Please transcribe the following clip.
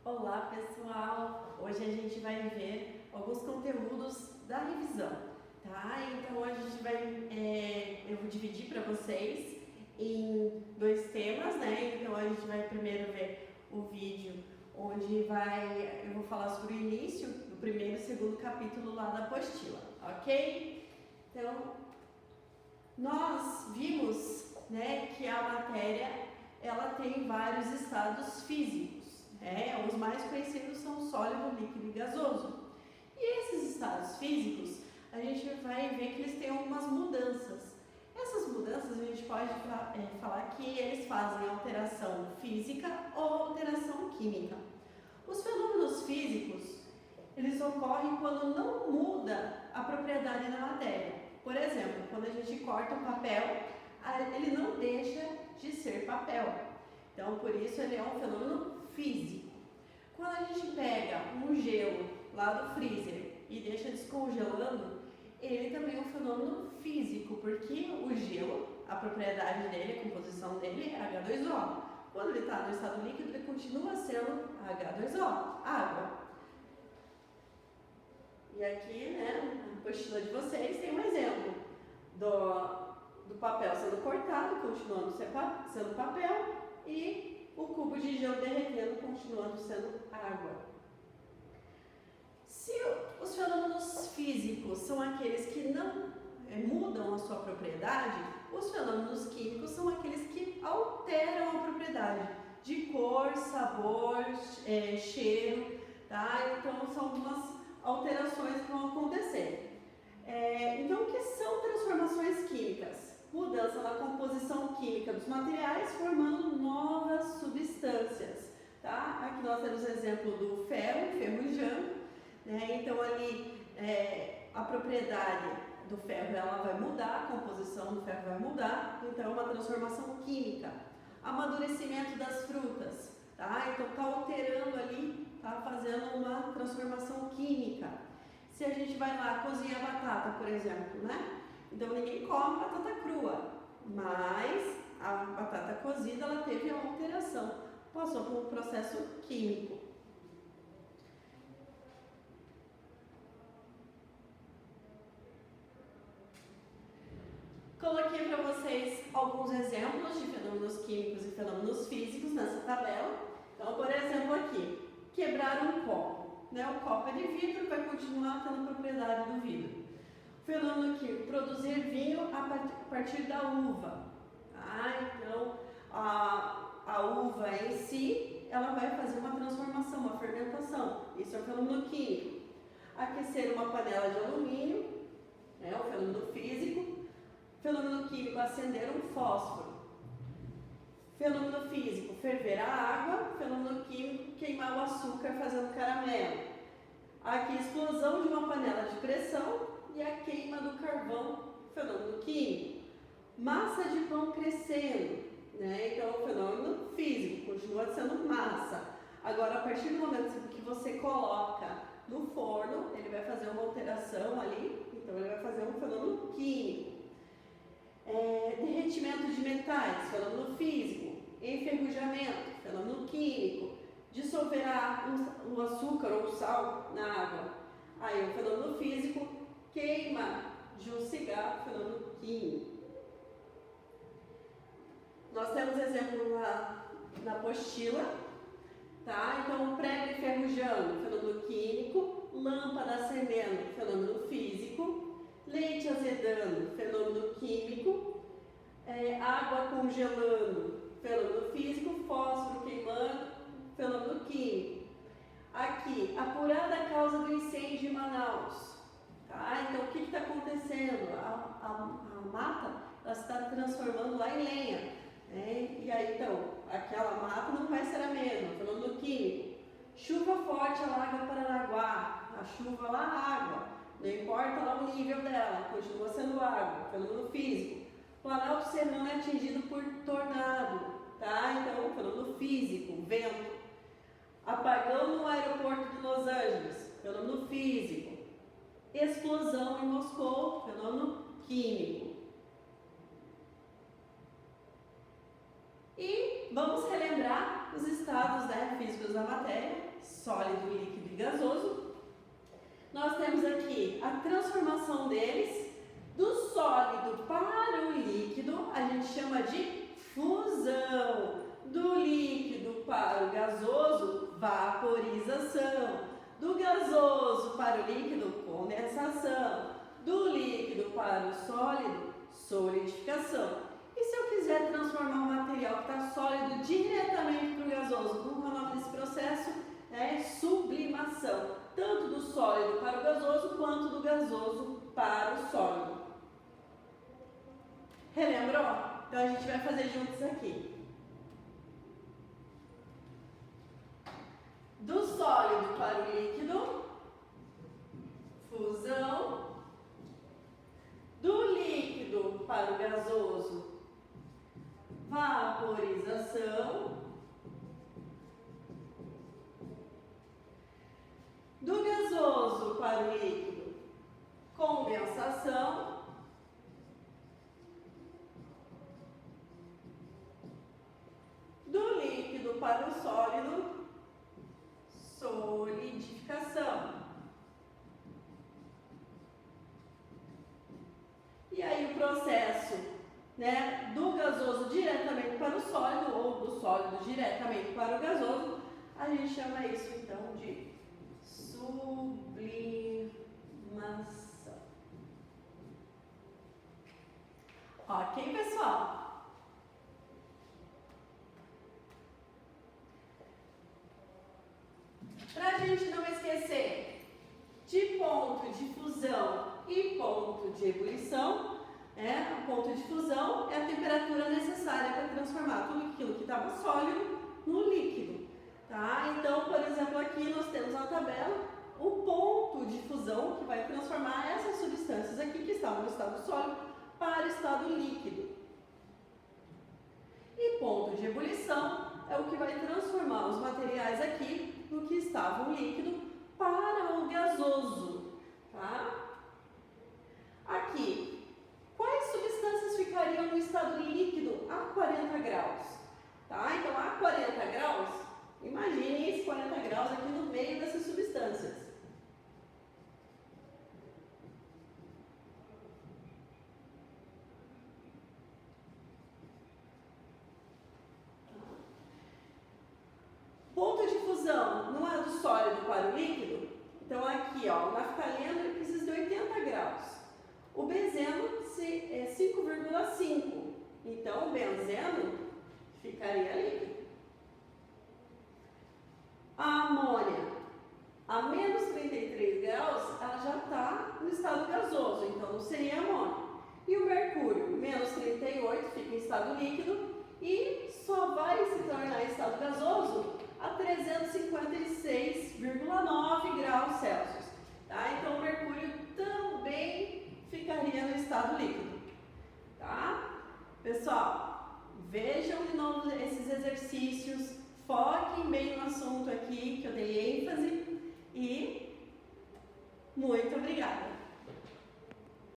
Olá pessoal, hoje a gente vai ver alguns conteúdos da revisão, tá? Então hoje a gente eu vou dividir para vocês em dois temas, né? Então a gente vai primeiro ver o vídeo onde eu vou falar sobre o início do primeiro e segundo capítulo lá da apostila, ok? Então nós vimos, né, que a matéria ela tem vários estados físicos. Os mais conhecidos são sólido, líquido e gasoso. E esses estados físicos, a gente vai ver que eles têm algumas mudanças. Essas mudanças a gente pode falar que eles fazem alteração física ou alteração química. Os fenômenos físicos, eles ocorrem quando não muda a propriedade da matéria. Por exemplo, quando a gente corta o papel, ele não deixa de ser papel. Então, por isso ele é um fenômeno físico. Quando a gente pega um gelo lá do freezer e deixa descongelando, ele também é um fenômeno físico, porque o gelo, a propriedade dele, a composição dele é H2O. Quando ele está no estado líquido, ele continua sendo H2O, água. E aqui, né, na apostila de vocês, tem um exemplo do papel sendo cortado, continuando sendo papel, e o cubo de gelo derretendo, continuando sendo água. Se os fenômenos físicos são aqueles que não mudam a sua propriedade, os fenômenos químicos são aqueles que alteram a propriedade de cor, sabor, cheiro, tá? Então são algumas alterações que vão acontecer. Então, o que são transformações químicas? Mudança na composição química dos materiais, formando novas substâncias, tá? Aqui nós temos o exemplo do ferro enferrujando, né? Então ali a propriedade do ferro ela vai mudar, a composição do ferro vai mudar, então é uma transformação química. Amadurecimento das frutas, tá? Então está alterando ali, tá fazendo uma transformação química. Se a gente vai lá cozinhar batata, por exemplo, né? Então ninguém come batata crua, mas a batata cozida ela teve uma alteração, passou por um processo químico. Coloquei para vocês alguns exemplos de fenômenos químicos e fenômenos físicos nessa tabela. Então, por exemplo, aqui, quebrar um copo. Né? O copo é de vidro, vai continuar tendo a propriedade do vidro. Fenômeno químico, produzir vinho a partir da uva. Então, a uva em si, ela vai fazer uma transformação, uma fermentação. Isso é um fenômeno químico. Aquecer uma panela de alumínio, o fenômeno físico. Fenômeno químico, acender um fósforo. Fenômeno físico, ferver a água. Fenômeno químico, queimar o açúcar fazendo caramelo. Aqui, explosão de uma panela de pressão. E a queima do carvão, fenômeno químico. Massa de pão crescendo, né? Então, o fenômeno físico, continua sendo massa. Agora, a partir do momento que você coloca no forno, ele vai fazer uma alteração ali, então ele vai fazer um fenômeno químico. Derretimento de metais, fenômeno físico. Enferrujamento, fenômeno químico. Dissolver o açúcar ou o sal na água, aí o fenômeno físico. Queima de um cigarro, fenômeno químico. Nós temos exemplo na apostila, tá? Então, prego enferrujando, fenômeno químico. Lâmpada acendendo, fenômeno físico. Leite azedando, fenômeno químico. Água congelando, fenômeno físico. Fósforo queimando, fenômeno químico. Aqui, apurada a causa do incêndio em Manaus. Então, o que está acontecendo? A mata ela se está transformando lá em lenha. E aí, então, aquela mata não vai ser a mesma, fenômeno químico. Chuva forte alaga Paranaguá. A chuva lá, água. Não importa lá o nível dela, continua sendo água, fenômeno físico. Planalto Serrano é atingido por tornado. Então, fenômeno físico, vento. Apagão no aeroporto de Los Angeles, fenômeno físico. Explosão em Moscou, fenômeno químico. E vamos relembrar os estados físicos da matéria, sólido, líquido e gasoso. Nós temos aqui a transformação deles do sólido para o líquido, a gente chama de fusão. Do líquido para o gasoso, vaporização. Do gasoso para o líquido, condensação. Do líquido para o sólido, solidificação. E se eu quiser transformar um material que está sólido diretamente para o gasoso, como é o nome desse processo? É sublimação. Tanto do sólido para o gasoso, quanto do gasoso para o sólido. Relembrou? Então a gente vai fazer juntos aqui. Do sólido para o líquido, fusão. Do líquido para o gasoso, vaporização. Do gasoso para o líquido, condensação. Do líquido para o sólido, solidificação. E aí o processo, né, do gasoso diretamente para o sólido ou do sólido diretamente para o gasoso, a gente chama isso então de sublimação. Ok, pessoal? Para a gente não esquecer de ponto de fusão e ponto de ebulição, o ponto de fusão é a temperatura necessária para transformar tudo aquilo que estava sólido no líquido. Tá? Então, por exemplo, aqui nós temos na tabela o ponto de fusão que vai transformar essas substâncias aqui que estavam no estado sólido para o estado líquido. E ponto de ebulição é o que vai transformar os materiais aqui no que estavam líquido para o gasoso. Tá? Aqui, quais substâncias ficariam no estado líquido a 40 graus? Tá? Então, a 40 graus, imagine esses 40 graus aqui no meio dessas substâncias. Ponto de fusão não é do sólido para o líquido? Então, aqui, ó, o naftaleno ele precisa de 80 graus. O benzeno é 5,5. Então, o benzeno ficaria líquido. A amônia, a menos 33 graus, ela já está no estado gasoso, então não seria amônia. E o mercúrio, menos 38, fica em estado líquido e só vai se tornar em estado gasoso a 356,9 graus Celsius. Tá? Então, o mercúrio também ficaria no estado líquido. Tá? Pessoal, vejam de novo esses exercícios, foquem bem no assunto aqui, que eu dei ênfase, e muito obrigada!